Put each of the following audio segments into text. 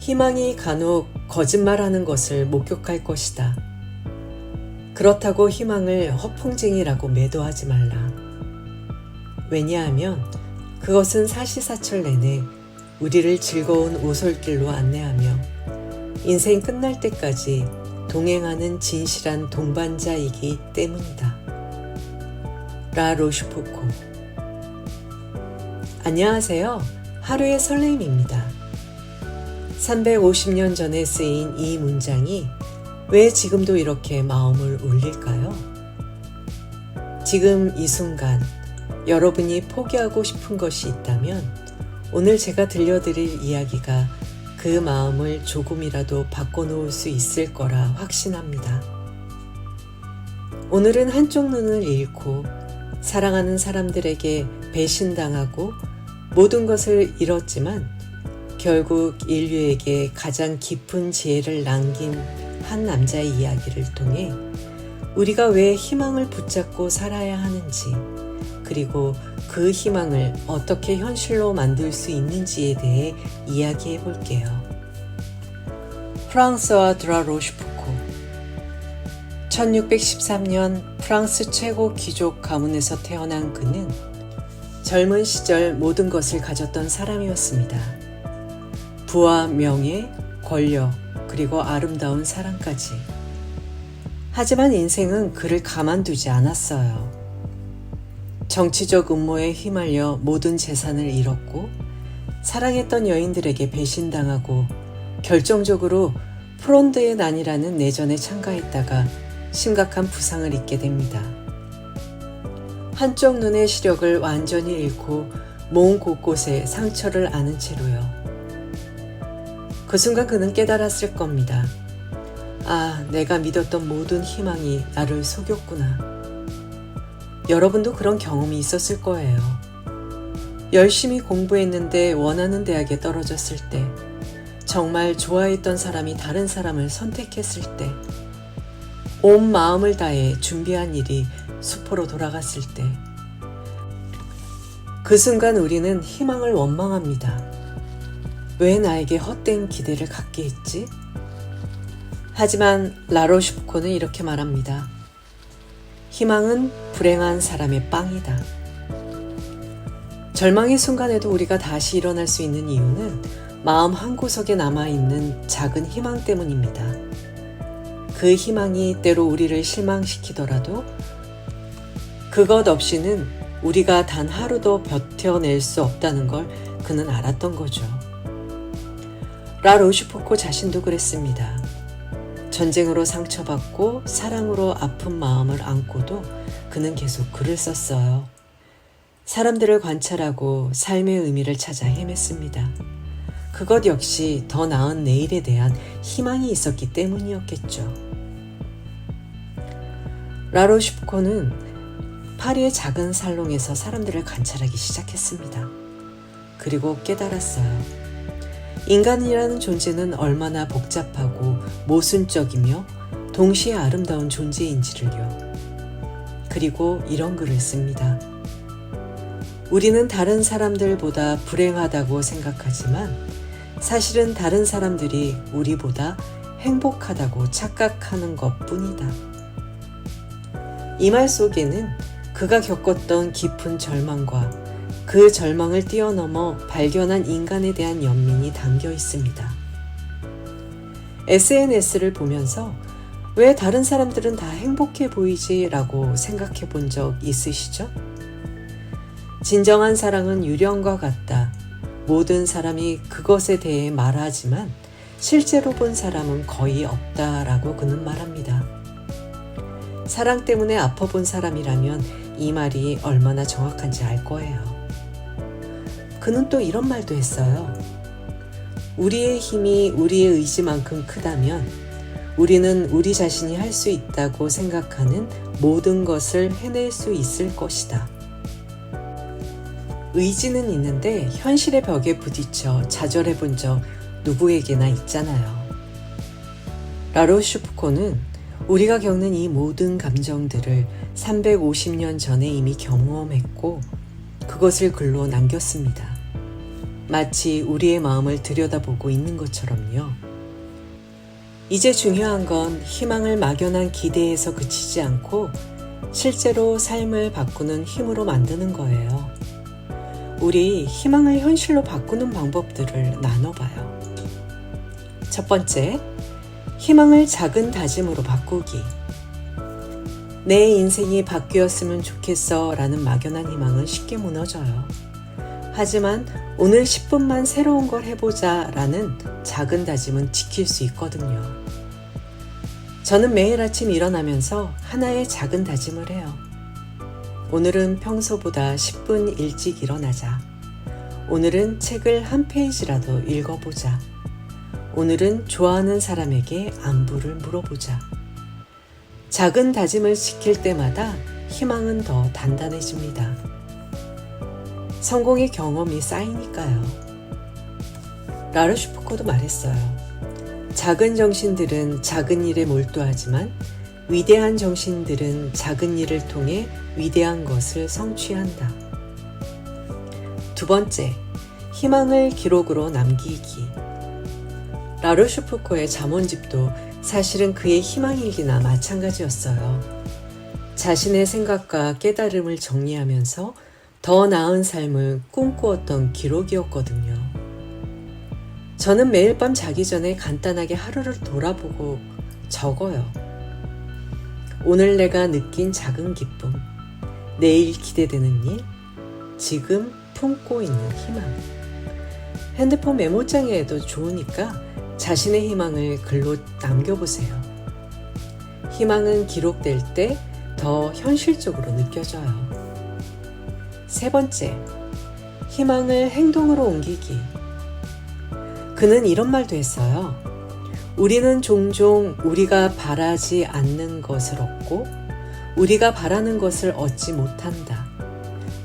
희망이 간혹 거짓말하는 것을 목격할 것이다. 그렇다고 희망을 허풍쟁이라고 매도하지 말라. 왜냐하면 그것은 사시사철 내내 우리를 즐거운 오솔길로 안내하며 인생 끝날 때까지 동행하는 진실한 동반자이기 때문이다. 라 로슈포코. 안녕하세요. 하루의 설렘입니다. 350년 전에 쓰인 이 문장이 왜 지금도 이렇게 마음을 울릴까요? 지금 이 순간 여러분이 포기하고 싶은 것이 있다면 오늘 제가 들려드릴 이야기가 그 마음을 조금이라도 바꿔놓을 수 있을 거라 확신합니다. 오늘은 한쪽 눈을 잃고 사랑하는 사람들에게 배신당하고 모든 것을 잃었지만 결국 인류에게 가장 깊은 지혜를 남긴 한 남자의 이야기를 통해 우리가 왜 희망을 붙잡고 살아야 하는지, 그리고 그 희망을 어떻게 현실로 만들 수 있는지에 대해 이야기해 볼게요. 프랑스와 드라 로슈포코. 1613년 프랑스 최고 귀족 가문에서 태어난 그는 젊은 시절 모든 것을 가졌던 사람이었습니다. 부와 명예, 권력, 그리고 아름다운 사랑까지. 하지만 인생은 그를 가만두지 않았어요. 정치적 음모에 휘말려 모든 재산을 잃었고 사랑했던 여인들에게 배신당하고 결정적으로 프론드의 난이라는 내전에 참가했다가 심각한 부상을 입게 됩니다. 한쪽 눈의 시력을 완전히 잃고 몸 곳곳에 상처를 아는 채로요. 그 순간 그는 깨달았을 겁니다. 아, 내가 믿었던 모든 희망이 나를 속였구나. 여러분도 그런 경험이 있었을 거예요. 열심히 공부했는데 원하는 대학에 떨어졌을 때, 정말 좋아했던 사람이 다른 사람을 선택했을 때, 온 마음을 다해 준비한 일이 수포로 돌아갔을 때, 그 순간 우리는 희망을 원망합니다. 왜 나에게 헛된 기대를 갖게 했지? 하지만 라로슈포코는 이렇게 말합니다. 희망은 불행한 사람의 빵이다. 절망의 순간에도 우리가 다시 일어날 수 있는 이유는 마음 한구석에 남아있는 작은 희망 때문입니다. 그 희망이 때로 우리를 실망시키더라도 그것 없이는 우리가 단 하루도 버텨낼 수 없다는 걸 그는 알았던 거죠. 라 로슈포코 자신도 그랬습니다. 전쟁으로 상처받고 사랑으로 아픈 마음을 안고도 그는 계속 글을 썼어요. 사람들을 관찰하고 삶의 의미를 찾아 헤맸습니다. 그것 역시 더 나은 내일에 대한 희망이 있었기 때문이었겠죠. 라 로슈포코는 파리의 작은 살롱에서 사람들을 관찰하기 시작했습니다. 그리고 깨달았어요. 인간이라는 존재는 얼마나 복잡하고 모순적이며 동시에 아름다운 존재인지를요. 그리고 이런 글을 씁니다. 우리는 다른 사람들보다 불행하다고 생각하지만 사실은 다른 사람들이 우리보다 행복하다고 착각하는 것뿐이다. 이 말 속에는 그가 겪었던 깊은 절망과 그 절망을 뛰어넘어 발견한 인간에 대한 연민이 담겨 있습니다. SNS를 보면서 왜 다른 사람들은 다 행복해 보이지? 라고 생각해 본 적 있으시죠? 진정한 사랑은 유령과 같다. 모든 사람이 그것에 대해 말하지만 실제로 본 사람은 거의 없다라고 그는 말합니다. 사랑 때문에 아파본 사람이라면 이 말이 얼마나 정확한지 알 거예요. 그는 또 이런 말도 했어요. 우리의 힘이 우리의 의지만큼 크다면 우리는 우리 자신이 할 수 있다고 생각하는 모든 것을 해낼 수 있을 것이다. 의지는 있는데 현실의 벽에 부딪혀 좌절해 본 적 누구에게나 있잖아요. 라 로슈포코는 우리가 겪는 이 모든 감정들을 350년 전에 이미 경험했고 그것을 글로 남겼습니다. 마치 우리의 마음을 들여다보고 있는 것처럼요. 이제 중요한 건 희망을 막연한 기대에서 그치지 않고 실제로 삶을 바꾸는 힘으로 만드는 거예요. 우리 희망을 현실로 바꾸는 방법들을 나눠봐요. 첫 번째, 희망을 작은 다짐으로 바꾸기. 내 인생이 바뀌었으면 좋겠어 라는 막연한 희망은 쉽게 무너져요. 하지만 오늘 10분만 새로운 걸 해보자 라는 작은 다짐은 지킬 수 있거든요. 저는 매일 아침 일어나면서 하나의 작은 다짐을 해요. 오늘은 평소보다 10분 일찍 일어나자. 오늘은 책을 한 페이지라도 읽어보자. 오늘은 좋아하는 사람에게 안부를 물어보자. 작은 다짐을 지킬 때마다 희망은 더 단단해집니다. 성공의 경험이 쌓이니까요. 라르슈프코도 말했어요. 작은 정신들은 작은 일에 몰두하지만 위대한 정신들은 작은 일을 통해 위대한 것을 성취한다. 두 번째, 희망을 기록으로 남기기. 라르슈프코의 잠언집도 사실은 그의 희망일기나 마찬가지였어요. 자신의 생각과 깨달음을 정리하면서 더 나은 삶을 꿈꾸었던 기록이었거든요. 저는 매일 밤 자기 전에 간단하게 하루를 돌아보고 적어요. 오늘 내가 느낀 작은 기쁨, 내일 기대되는 일, 지금 품고 있는 희망. 핸드폰 메모장에도 좋으니까 자신의 희망을 글로 남겨보세요. 희망은 기록될 때 더 현실적으로 느껴져요. 세 번째, 희망을 행동으로 옮기기. 그는 이런 말도 했어요. 우리는 종종 우리가 바라지 않는 것을 얻고 우리가 바라는 것을 얻지 못한다.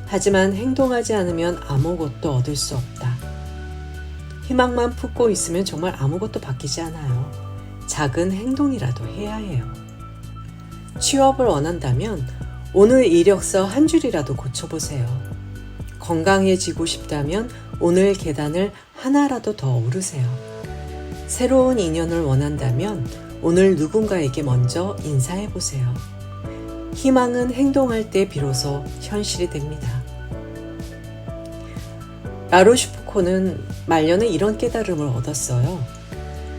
하지만 행동하지 않으면 아무것도 얻을 수 없다. 희망만 품고 있으면 정말 아무것도 바뀌지 않아요. 작은 행동이라도 해야 해요. 취업을 원한다면 오늘 이력서 한 줄이라도 고쳐보세요. 건강해지고 싶다면 오늘 계단을 하나라도 더 오르세요. 새로운 인연을 원한다면 오늘 누군가에게 먼저 인사해보세요. 희망은 행동할 때 비로소 현실이 됩니다. 라르슈프코는 말년에 이런 깨달음을 얻었어요.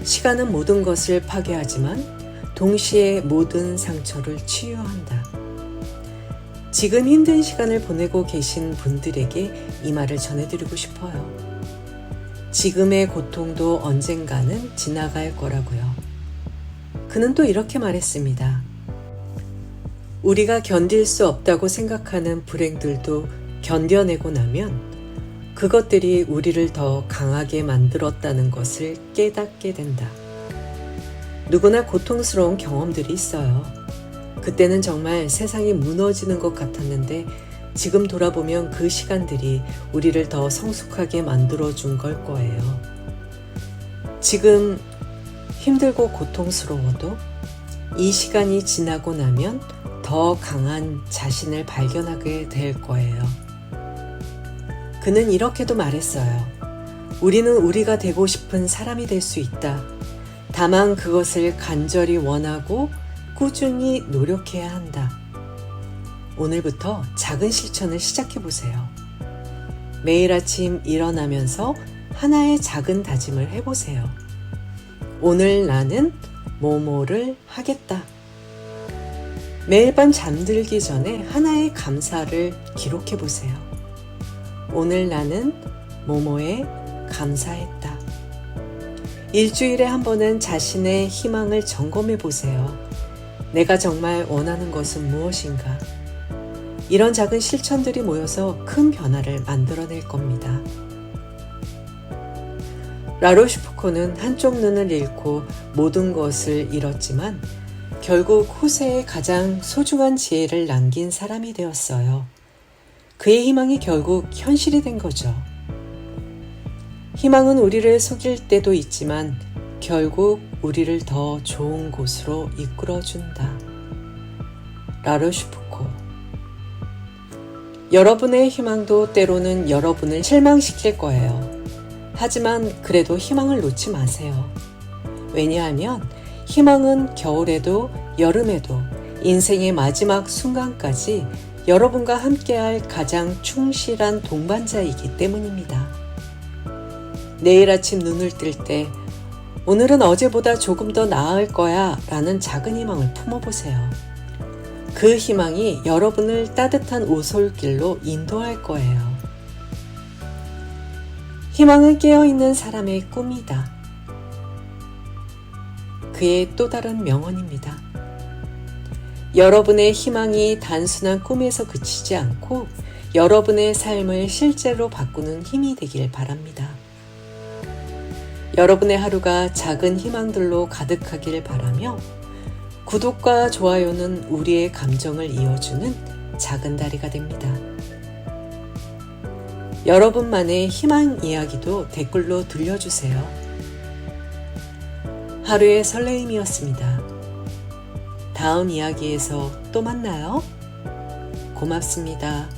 시간은 모든 것을 파괴하지만 동시에 모든 상처를 치유한다. 지금 힘든 시간을 보내고 계신 분들에게 이 말을 전해드리고 싶어요. 지금의 고통도 언젠가는 지나갈 거라고요. 그는 또 이렇게 말했습니다. 우리가 견딜 수 없다고 생각하는 불행들도 견뎌내고 나면 그것들이 우리를 더 강하게 만들었다는 것을 깨닫게 된다. 누구나 고통스러운 경험들이 있어요. 그때는 정말 세상이 무너지는 것 같았는데 지금 돌아보면 그 시간들이 우리를 더 성숙하게 만들어준 걸 거예요. 지금 힘들고 고통스러워도 이 시간이 지나고 나면 더 강한 자신을 발견하게 될 거예요. 그는 이렇게도 말했어요. 우리는 우리가 되고 싶은 사람이 될 수 있다. 다만 그것을 간절히 원하고 꾸준히 노력해야 한다. 오늘부터 작은 실천을 시작해보세요. 매일 아침 일어나면서 하나의 작은 다짐을 해보세요. 오늘 나는 뭐뭐를 하겠다. 매일 밤 잠들기 전에 하나의 감사를 기록해보세요. 오늘 나는 뭐뭐에 감사했다. 일주일에 한 번은 자신의 희망을 점검해 보세요. 내가 정말 원하는 것은 무엇인가? 이런 작은 실천들이 모여서 큰 변화를 만들어낼 겁니다. 라르슈프코는 한쪽 눈을 잃고 모든 것을 잃었지만 결국 후세에 가장 소중한 지혜를 남긴 사람이 되었어요. 그의 희망이 결국 현실이 된 거죠. 희망은 우리를 속일 때도 있지만 결국 우리를 더 좋은 곳으로 이끌어준다. 라르슈프코. 여러분의 희망도 때로는 여러분을 실망시킬 거예요. 하지만 그래도 희망을 놓지 마세요. 왜냐하면 희망은 겨울에도 여름에도 인생의 마지막 순간까지 여러분과 함께할 가장 충실한 동반자이기 때문입니다. 내일 아침 눈을 뜰 때 오늘은 어제보다 조금 더 나을 거야 라는 작은 희망을 품어보세요. 그 희망이 여러분을 따뜻한 오솔길로 인도할 거예요. 희망은 깨어있는 사람의 꿈이다. 그의 또 다른 명언입니다. 여러분의 희망이 단순한 꿈에서 그치지 않고 여러분의 삶을 실제로 바꾸는 힘이 되길 바랍니다. 여러분의 하루가 작은 희망들로 가득하길 바라며 구독과 좋아요는 우리의 감정을 이어주는 작은 다리가 됩니다. 여러분만의 희망 이야기도 댓글로 들려주세요. 하루의 설레임이었습니다. 다음 이야기에서 또 만나요. 고맙습니다.